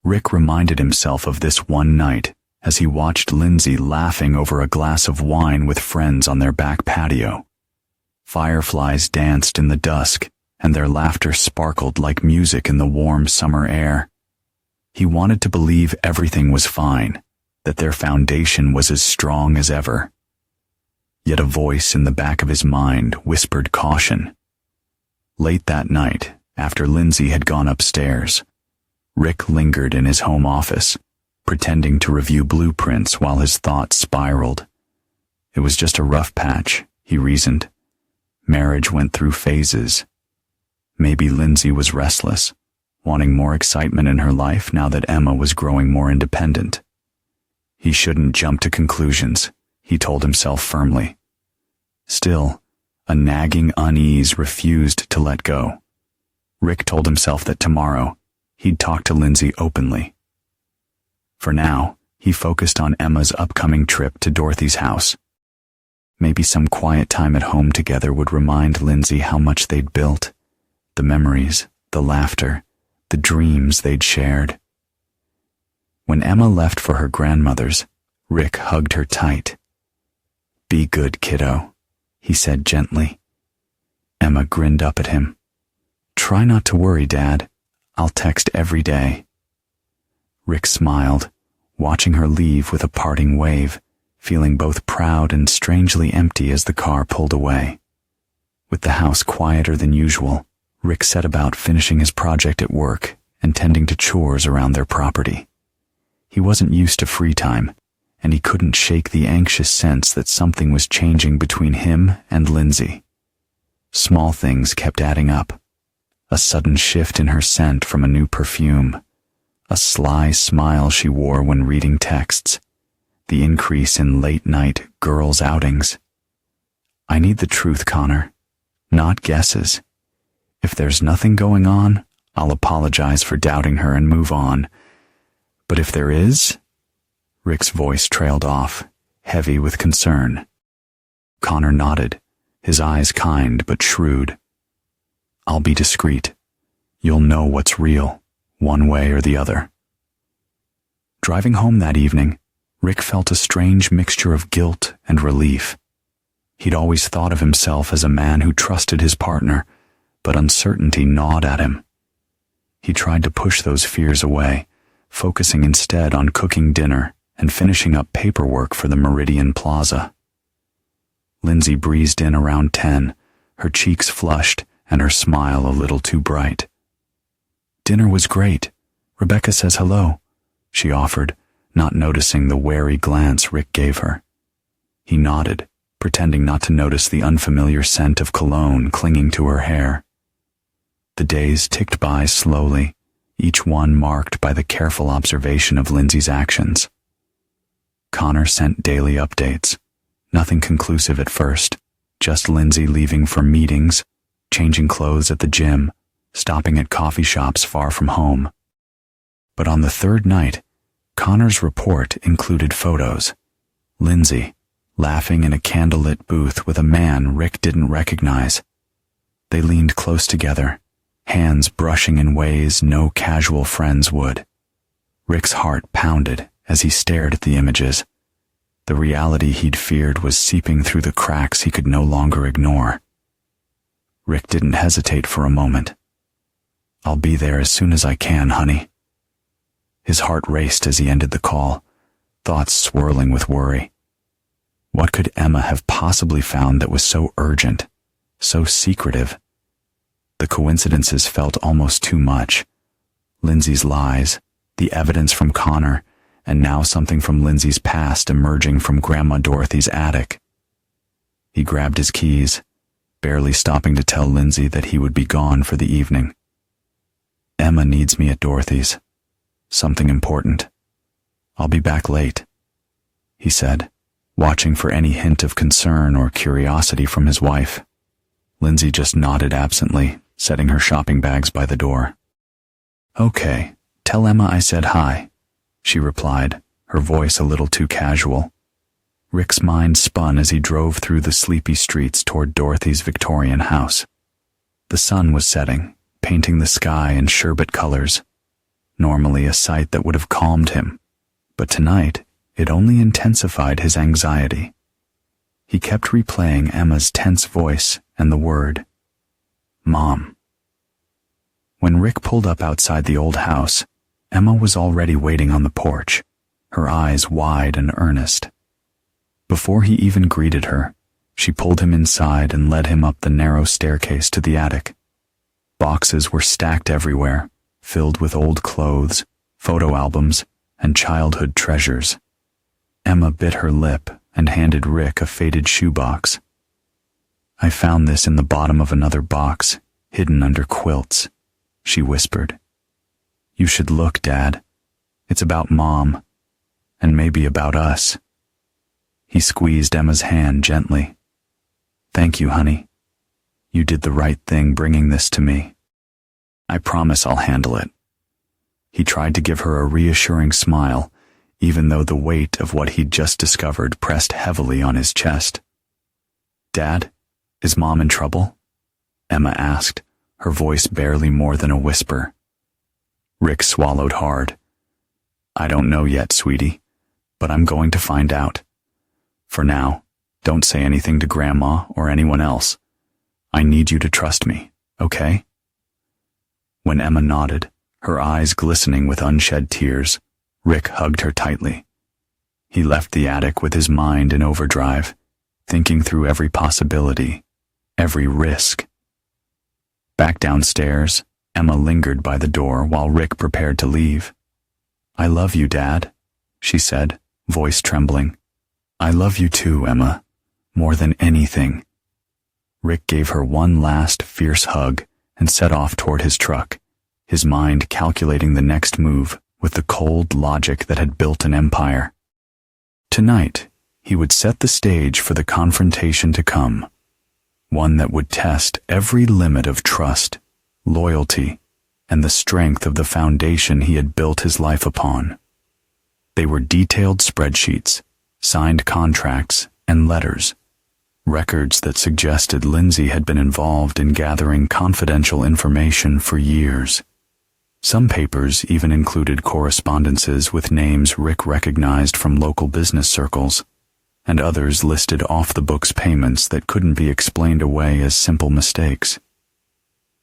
Rick reminded himself of this one night as he watched Lindsay laughing over a glass of wine with friends on their back patio. Fireflies danced in the dusk, and their laughter sparkled like music in the warm summer air. He wanted to believe everything was fine, that their foundation was as strong as ever. Yet a voice in the back of his mind whispered caution. Late that night, after Lindsay had gone upstairs, Rick lingered in his home office, pretending to review blueprints while his thoughts spiraled. It was just a rough patch, he reasoned. Marriage went through phases. Maybe Lindsay was restless, wanting more excitement in her life now that Emma was growing more independent. He shouldn't jump to conclusions, he told himself firmly. Still, a nagging unease refused to let go. Rick told himself that tomorrow, he'd talk to Lindsay openly. For now, he focused on Emma's upcoming trip to Dorothy's house. Maybe some quiet time at home together would remind Lindsay how much they'd built, the memories, the laughter, the dreams they'd shared. When Emma left for her grandmother's, Rick hugged her tight. "Be good, kiddo," he said gently. Emma grinned up at him. "Try not to worry, Dad. I'll text every day." Rick smiled, watching her leave with a parting wave, feeling both proud and strangely empty as the car pulled away. With the house quieter than usual, Rick set about finishing his project at work and tending to chores around their property. He wasn't used to free time, and he couldn't shake the anxious sense that something was changing between him and Lindsay. Small things kept adding up. A sudden shift in her scent from a new perfume, a sly smile she wore when reading texts, the increase in late-night girls' outings. "I need the truth, Connor, not guesses. If there's nothing going on, I'll apologize for doubting her and move on. But if there is..." Rick's voice trailed off, heavy with concern. Connor nodded, his eyes kind but shrewd. "I'll be discreet. You'll know what's real, one way or the other." Driving home that evening, Rick felt a strange mixture of guilt and relief. He'd always thought of himself as a man who trusted his partner, but uncertainty gnawed at him. He tried to push those fears away, focusing instead on cooking dinner and finishing up paperwork for the Meridian Plaza. Lindsay breezed in around 10, her cheeks flushed and her smile a little too bright. "Dinner was great. Rebecca says hello," she offered, not noticing the wary glance Rick gave her. He nodded, pretending not to notice the unfamiliar scent of cologne clinging to her hair. The days ticked by slowly, each one marked by the careful observation of Lindsay's actions. Connor sent daily updates, nothing conclusive at first, just Lindsay leaving for meetings, changing clothes at the gym, stopping at coffee shops far from home. But on the third night, Connor's report included photos. Lindsay, laughing in a candlelit booth with a man Rick didn't recognize. They leaned close together, hands brushing in ways no casual friends would. Rick's heart pounded as he stared at the images. The reality he'd feared was seeping through the cracks he could no longer ignore. Rick didn't hesitate for a moment. "I'll be there as soon as I can, honey." His heart raced as he ended the call, thoughts swirling with worry. What could Emma have possibly found that was so urgent, so secretive? The coincidences felt almost too much. Lindsay's lies, the evidence from Connor, and now something from Lindsay's past emerging from Grandma Dorothy's attic. He grabbed his keys, barely stopping to tell Lindsay that he would be gone for the evening. "Emma needs me at Dorothy's. Something important. I'll be back late," he said, watching for any hint of concern or curiosity from his wife. Lindsay just nodded absently, setting her shopping bags by the door. "Okay, tell Emma I said hi," she replied, her voice a little too casual. Rick's mind spun as he drove through the sleepy streets toward Dorothy's Victorian house. The sun was setting, painting the sky in sherbet colors. normally a sight that would have calmed him, but tonight it only intensified his anxiety. He kept replaying Emma's tense voice and the word, Mom. When Rick pulled up outside the old house, Emma was already waiting on the porch, her eyes wide and earnest. Before he even greeted her, she pulled him inside and led him up the narrow staircase to the attic. Boxes were stacked everywhere, filled with old clothes, photo albums, and childhood treasures. Emma bit her lip and handed Rick a faded shoebox. I found this in the bottom of another box, hidden under quilts, she whispered. You should look, Dad. It's about Mom, and maybe about us. He squeezed Emma's hand gently. Thank you, honey. You did the right thing bringing this to me. I promise I'll handle it. He tried to give her a reassuring smile, even though the weight of what he'd just discovered pressed heavily on his chest. Dad, is Mom in trouble? Emma asked, her voice barely more than a whisper. Rick swallowed hard. I don't know yet, sweetie, but I'm going to find out. For now, don't say anything to Grandma or anyone else. I need you to trust me, okay? When Emma nodded, her eyes glistening with unshed tears, Rick hugged her tightly. He left the attic with his mind in overdrive, thinking through every possibility, every risk. Back downstairs, Emma lingered by the door while Rick prepared to leave. I love you, Dad, she said, voice trembling. I love you too, Emma, more than anything. Rick gave her one last fierce hug and set off toward his truck, his mind calculating the next move with the cold logic that had built an empire. Tonight, he would set the stage for the confrontation to come, one that would test every limit of trust, loyalty, and the strength of the foundation he had built his life upon. They were detailed spreadsheets, signed contracts, and letters, records that suggested Lindsay had been involved in gathering confidential information for years. Some papers even included correspondences with names Rick recognized from local business circles, and others listed off-the-books payments that couldn't be explained away as simple mistakes.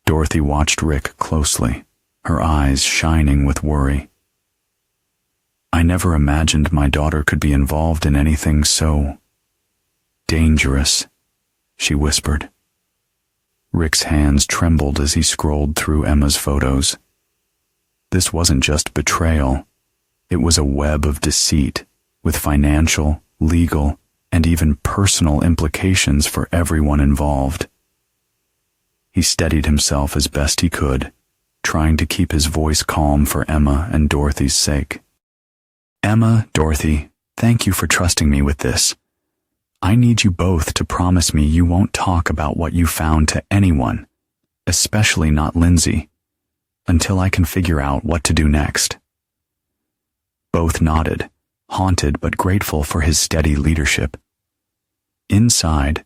Dorothy watched Rick closely, her eyes shining with worry. I never imagined my daughter could be involved in anything so dangerous, she whispered. Rick's hands trembled as he scrolled through Emma's photos. This wasn't just betrayal. It was a web of deceit, with financial, legal, and even personal implications for everyone involved. He steadied himself as best he could, trying to keep his voice calm for Emma and Dorothy's sake. Emma, Dorothy, thank you for trusting me with this. I need you both to promise me you won't talk about what you found to anyone, especially not Lindsay, until I can figure out what to do next. Both nodded, haunted but grateful for his steady leadership. Inside,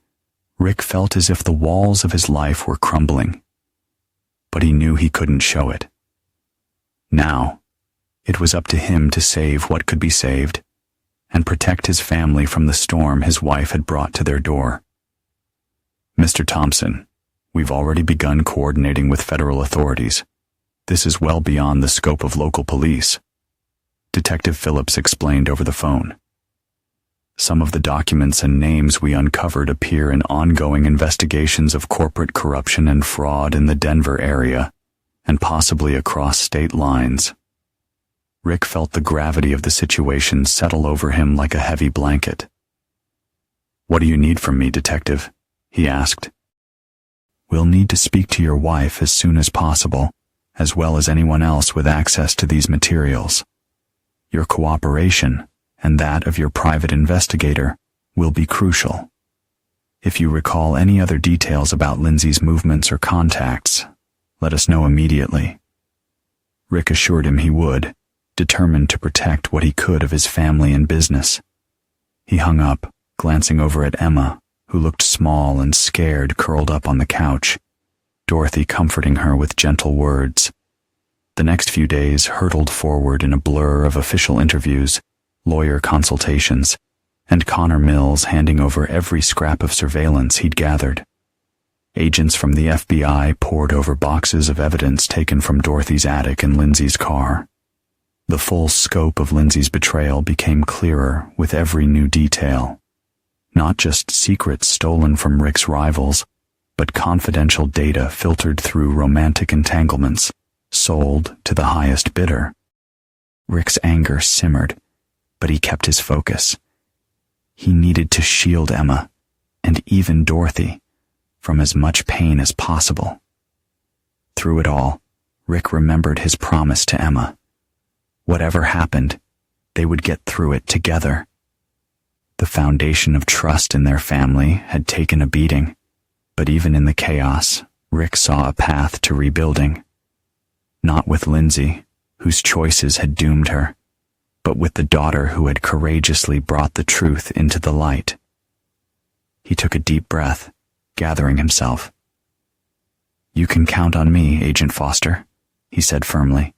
Rick felt as if the walls of his life were crumbling, but he knew he couldn't show it. Now, it was up to him to save what could be saved and protect his family from the storm his wife had brought to their door. Mr. Thompson, we've already begun coordinating with federal authorities. This is well beyond the scope of local police, Detective Phillips explained over the phone. Some of the documents and names we uncovered appear in ongoing investigations of corporate corruption and fraud in the Denver area, and possibly across state lines. Rick felt the gravity of the situation settle over him like a heavy blanket. What do you need from me, Detective? He asked. We'll need to speak to your wife as soon as possible, as well as anyone else with access to these materials. Your cooperation, and that of your private investigator, will be crucial. If you recall any other details about Lindsay's movements or contacts, let us know immediately. Rick assured him he would, determined to protect what he could of his family and business. He hung up, glancing over at Emma, who looked small and scared curled up on the couch, Dorothy comforting her with gentle words. The next few days hurtled forward in a blur of official interviews, lawyer consultations, and Connor Mills handing over every scrap of surveillance he'd gathered. Agents from the FBI pored over boxes of evidence taken from Dorothy's attic and Lindsay's car. The full scope of Lindsay's betrayal became clearer with every new detail. Not just secrets stolen from Rick's rivals, but confidential data filtered through romantic entanglements, sold to the highest bidder. Rick's anger simmered, but he kept his focus. He needed to shield Emma, and even Dorothy, from as much pain as possible. Through it all, Rick remembered his promise to Emma. Whatever happened, they would get through it together. The foundation of trust in their family had taken a beating, but even in the chaos, Rick saw a path to rebuilding. Not with Lindsay, whose choices had doomed her, but with the daughter who had courageously brought the truth into the light. He took a deep breath, gathering himself. "You can count on me, Agent Foster," he said firmly.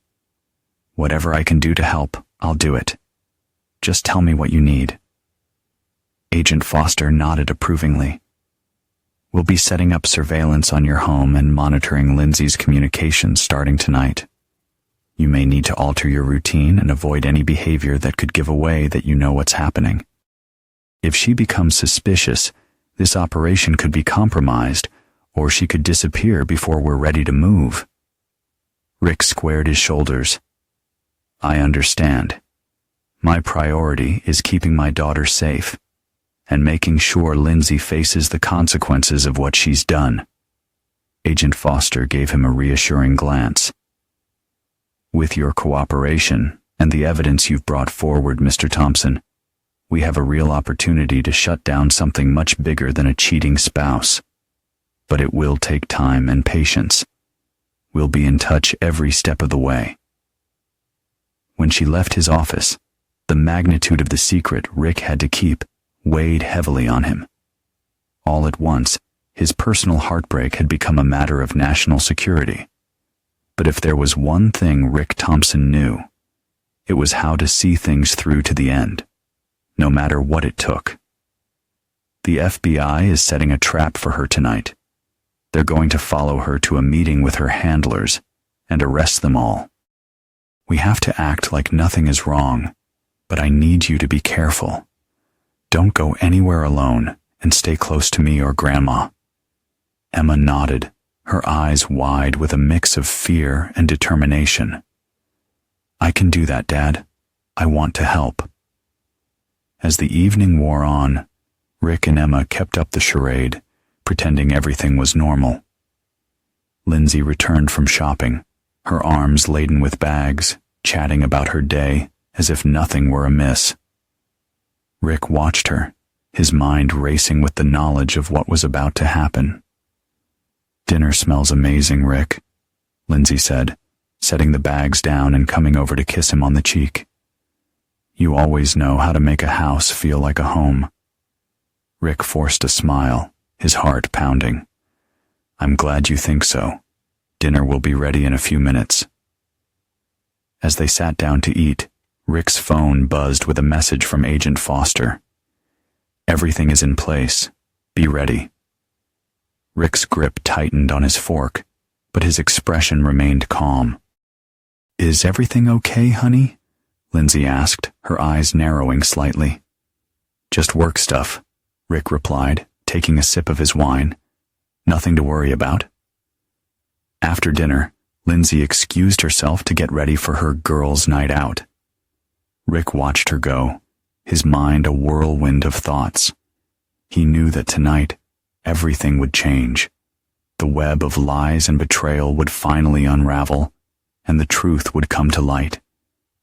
"Whatever I can do to help, I'll do it. Just tell me what you need." Agent Foster nodded approvingly. "We'll be setting up surveillance on your home and monitoring Lindsay's communications starting tonight. You may need to alter your routine and avoid any behavior that could give away that you know what's happening. If she becomes suspicious, this operation could be compromised, or she could disappear before we're ready to move." Rick squared his shoulders. "I understand. My priority is keeping my daughter safe and making sure Lindsay faces the consequences of what she's done." Agent Foster gave him a reassuring glance. "With your cooperation and the evidence you've brought forward, Mr. Thompson, we have a real opportunity to shut down something much bigger than a cheating spouse. But it will take time and patience. We'll be in touch every step of the way." When she left his office, the magnitude of the secret Rick had to keep weighed heavily on him. All at once, his personal heartbreak had become a matter of national security. But if there was one thing Rick Thompson knew, it was how to see things through to the end, no matter what it took. The FBI is setting a trap for her tonight. They're going to follow her to a meeting with her handlers and arrest them all. We have to act like nothing is wrong, but I need you to be careful. Don't go anywhere alone and stay close to me or Grandma." Emma nodded, her eyes wide with a mix of fear and determination. "I can do that, Dad. I want to help." As the evening wore on, Rick and Emma kept up the charade, pretending everything was normal. Lindsay returned from shopping, her arms laden with bags, chatting about her day as if nothing were amiss. Rick watched her, his mind racing with the knowledge of what was about to happen. "Dinner smells amazing, Rick," Lindsay said, setting the bags down and coming over to kiss him on the cheek. "You always know how to make a house feel like a home." Rick forced a smile, his heart pounding. "I'm glad you think so. Dinner will be ready in a few minutes." As they sat down to eat, Rick's phone buzzed with a message from Agent Foster. "Everything is in place. Be ready." Rick's grip tightened on his fork, but his expression remained calm. "Is everything okay, honey?" Lindsay asked, her eyes narrowing slightly. "Just work stuff," Rick replied, taking a sip of his wine. "Nothing to worry about." After dinner, Lindsay excused herself to get ready for her girls' night out. Rick watched her go, his mind a whirlwind of thoughts. He knew that tonight, everything would change. The web of lies and betrayal would finally unravel, and the truth would come to light,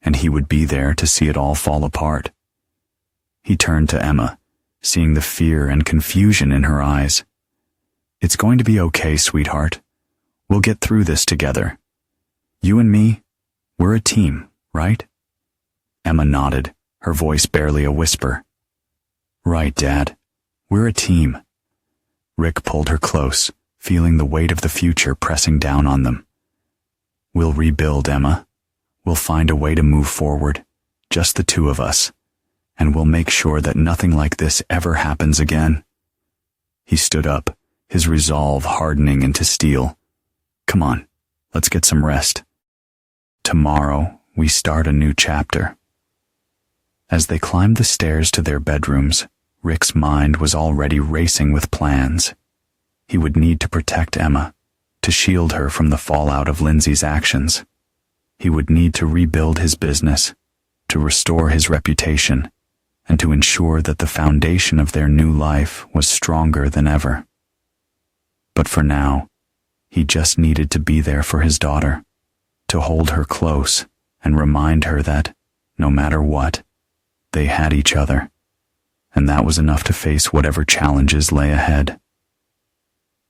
and he would be there to see it all fall apart. He turned to Emma, seeing the fear and confusion in her eyes. "It's going to be okay, sweetheart. We'll get through this together. You and me, we're a team, right?" Emma nodded, her voice barely a whisper. "Right, Dad. We're a team." Rick pulled her close, feeling the weight of the future pressing down on them. We'll rebuild, Emma. We'll find a way to move forward, just the two of us, and we'll make sure that nothing like this ever happens again. He stood up, his resolve hardening into steel. Come on, let's get some rest. Tomorrow, we start a new chapter. As they climbed the stairs to their bedrooms, Rick's mind was already racing with plans. He would need to protect Emma, to shield her from the fallout of Lindsay's actions. He would need to rebuild his business, to restore his reputation, and to ensure that the foundation of their new life was stronger than ever. But for now, he just needed to be there for his daughter, to hold her close and remind her that, no matter what, they had each other, and that was enough to face whatever challenges lay ahead.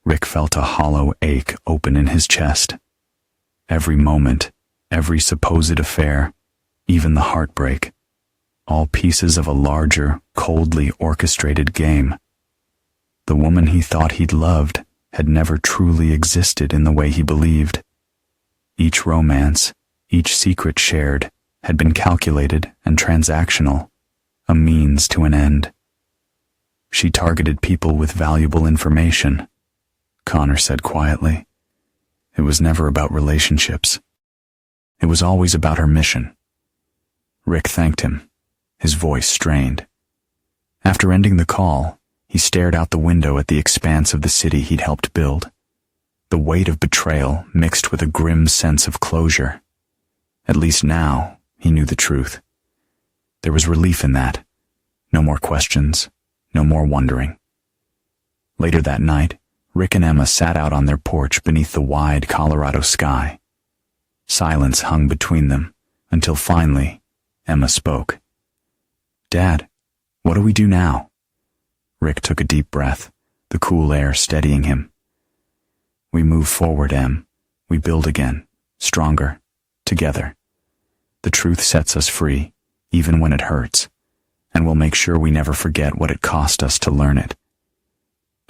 Rick felt a hollow ache open in his chest. Every moment, every supposed affair, even the heartbreak, all pieces of a larger, coldly orchestrated game. The woman he thought he'd loved had never truly existed in the way he believed. Each romance, each secret shared, had been calculated and transactional, a means to an end. She targeted people with valuable information, Connor said quietly. It was never about relationships. It was always about her mission. Rick thanked him, his voice strained. After ending the call, he stared out the window at the expanse of the city he'd helped build. The weight of betrayal mixed with a grim sense of closure. At least now, he knew the truth. There was relief in that. No more questions, no more wondering. Later that night, Rick and Emma sat out on their porch beneath the wide Colorado sky. Silence hung between them, until finally, Emma spoke. Dad, what do we do now? Rick took a deep breath, the cool air steadying him. We move forward, Em. We build again, stronger, together. The truth sets us free, even when it hurts, and we'll make sure we never forget what it cost us to learn it.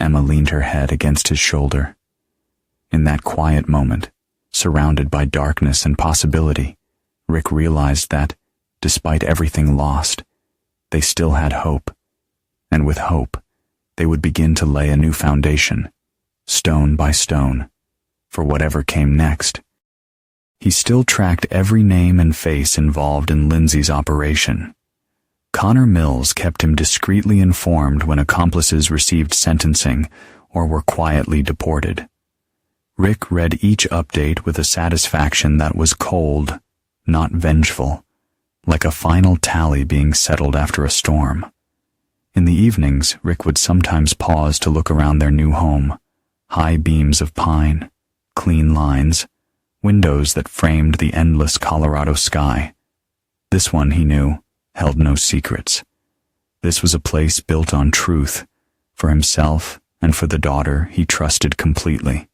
Emma leaned her head against his shoulder. In that quiet moment, surrounded by darkness and possibility, Rick realized that, despite everything lost, they still had hope, and with hope, they would begin to lay a new foundation, stone by stone, for whatever came next. He still tracked every name and face involved in Lindsay's operation. Connor Mills kept him discreetly informed when accomplices received sentencing or were quietly deported. Rick read each update with a satisfaction that was cold, not vengeful, like a final tally being settled after a storm. In the evenings, Rick would sometimes pause to look around their new home, high beams of pine, clean lines, windows that framed the endless Colorado sky. This one, he knew, held no secrets. This was a place built on truth, for himself and for the daughter he trusted completely.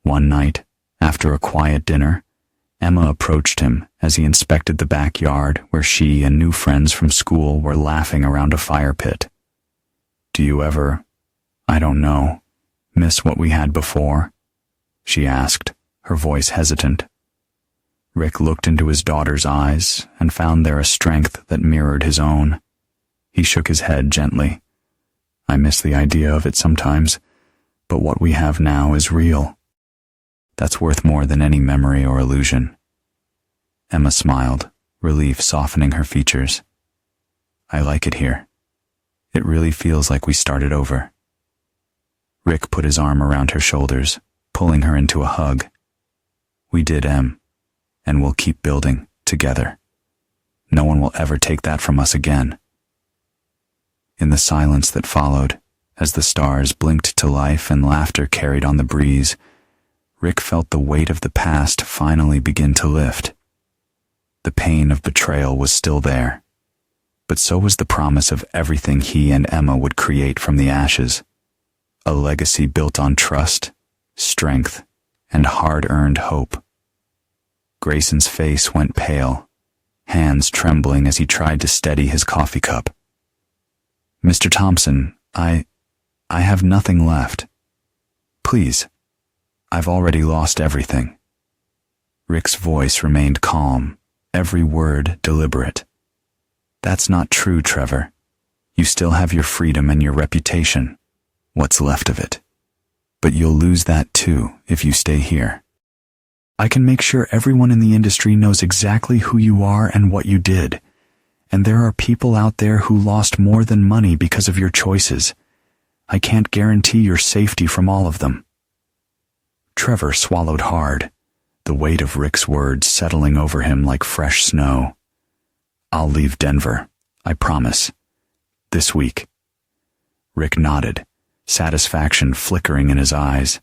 One night, after a quiet dinner, Emma approached him as he inspected the backyard where she and new friends from school were laughing around a fire pit. Do you ever, I don't know, miss what we had before? She asked, her voice hesitant. Rick looked into his daughter's eyes and found there a strength that mirrored his own. He shook his head gently. I miss the idea of it sometimes, but what we have now is real. That's worth more than any memory or illusion. Emma smiled, relief softening her features. I like it here. It really feels like we started over. Rick put his arm around her shoulders, pulling her into a hug. We did, Em, and we'll keep building, together. No one will ever take that from us again. In the silence that followed, as the stars blinked to life and laughter carried on the breeze, Rick felt the weight of the past finally begin to lift. The pain of betrayal was still there, but so was the promise of everything he and Emma would create from the ashes. A legacy built on trust, strength, and hard-earned hope. Grayson's face went pale, hands trembling as he tried to steady his coffee cup. Mr. Thompson, I have nothing left. Please. I've already lost everything. Rick's voice remained calm, every word deliberate. "That's not true, Trevor. You still have your freedom and your reputation. What's left of it. But you'll lose that too if you stay here. I can make sure everyone in the industry knows exactly who you are and what you did. And there are people out there who lost more than money because of your choices. I can't guarantee your safety from all of them." Trevor swallowed hard, the weight of Rick's words settling over him like fresh snow. "I'll leave Denver, I promise. This week." Rick nodded, satisfaction flickering in his eyes.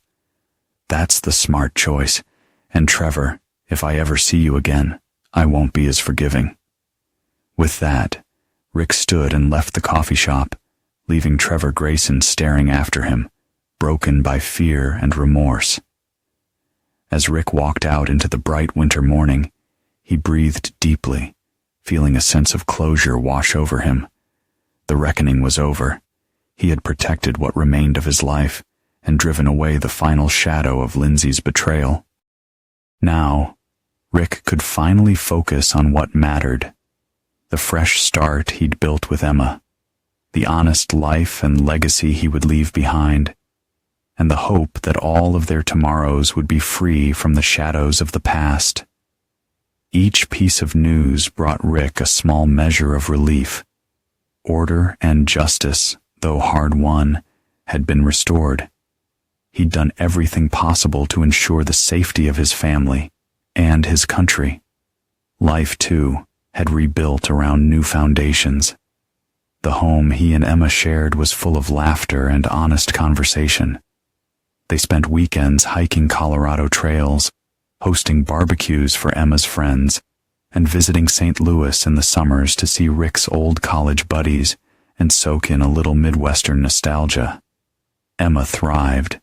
"That's the smart choice. And Trevor, if I ever see you again, I won't be as forgiving." With that, Rick stood and left the coffee shop, leaving Trevor Grayson staring after him, broken by fear and remorse. As Rick walked out into the bright winter morning, he breathed deeply, feeling a sense of closure wash over him. The reckoning was over. He had protected what remained of his life and driven away the final shadow of Lindsay's betrayal. Now, Rick could finally focus on what mattered. The fresh start he'd built with Emma, the honest life and legacy he would leave behind, and the hope that all of their tomorrows would be free from the shadows of the past. Each piece of news brought Rick a small measure of relief. Order and justice, though hard-won, had been restored. He'd done everything possible to ensure the safety of his family and his country. Life, too, had rebuilt around new foundations. The home he and Emma shared was full of laughter and honest conversation. They spent weekends hiking Colorado trails, hosting barbecues for Emma's friends, and visiting St. Louis in the summers to see Rick's old college buddies and soak in a little Midwestern nostalgia. Emma thrived.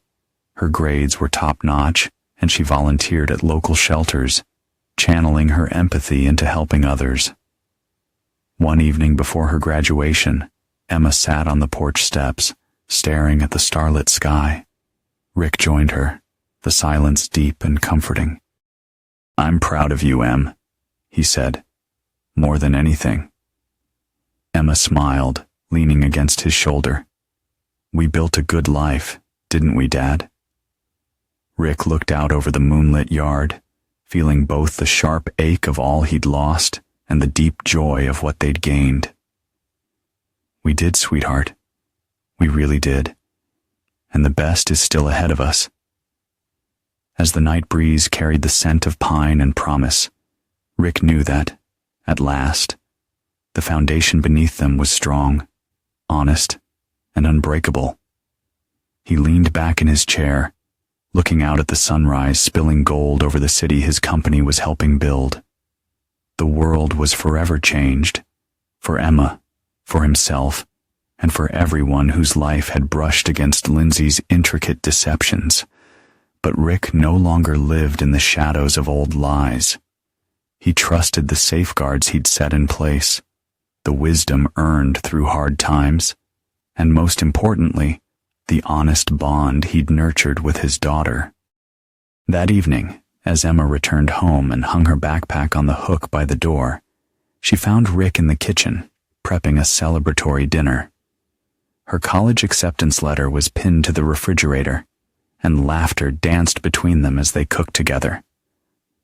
Her grades were top-notch, and she volunteered at local shelters, channeling her empathy into helping others. One evening before her graduation, Emma sat on the porch steps, staring at the starlit sky. Rick joined her, the silence deep and comforting. "I'm proud of you, Em," he said, "more than anything." Emma smiled, leaning against his shoulder. "We built a good life, didn't we, Dad?" Rick looked out over the moonlit yard, feeling both the sharp ache of all he'd lost and the deep joy of what they'd gained. "We did, sweetheart. We really did. And the best is still ahead of us." As the night breeze carried the scent of pine and promise, Rick knew that, at last, the foundation beneath them was strong, honest, and unbreakable. He leaned back in his chair, looking out at the sunrise spilling gold over the city his company was helping build. The world was forever changed, for Emma, for himself, and for everyone whose life had brushed against Lindsay's intricate deceptions. But Rick no longer lived in the shadows of old lies. He trusted the safeguards he'd set in place, the wisdom earned through hard times, and most importantly, the honest bond he'd nurtured with his daughter. That evening, as Emma returned home and hung her backpack on the hook by the door, she found Rick in the kitchen, prepping a celebratory dinner. Her college acceptance letter was pinned to the refrigerator, and laughter danced between them as they cooked together.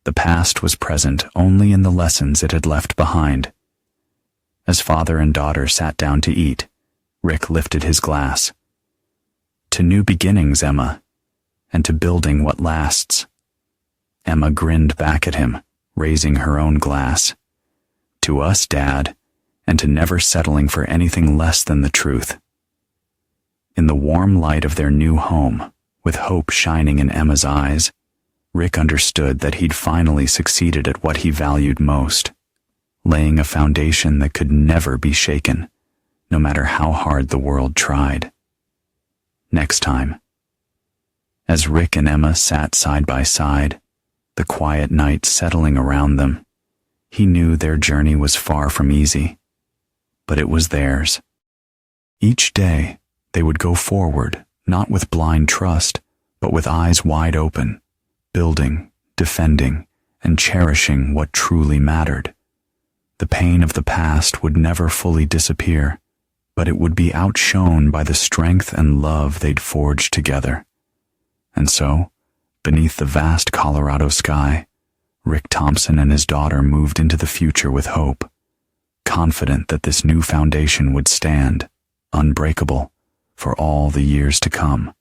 The past was present only in the lessons it had left behind. As father and daughter sat down to eat, Rick lifted his glass. "To new beginnings, Emma, and to building what lasts." Emma grinned back at him, raising her own glass. "To us, Dad, and to never settling for anything less than the truth." In the warm light of their new home, with hope shining in Emma's eyes, Rick understood that he'd finally succeeded at what he valued most, laying a foundation that could never be shaken, no matter how hard the world tried. Next time. As Rick and Emma sat side by side, the quiet night settling around them, he knew their journey was far from easy, but it was theirs. Each day, they would go forward, not with blind trust, but with eyes wide open, building, defending, and cherishing what truly mattered. The pain of the past would never fully disappear, but it would be outshone by the strength and love they'd forged together. And so, beneath the vast Colorado sky, Rick Thompson and his daughter moved into the future with hope, confident that this new foundation would stand, unbreakable, for all the years to come.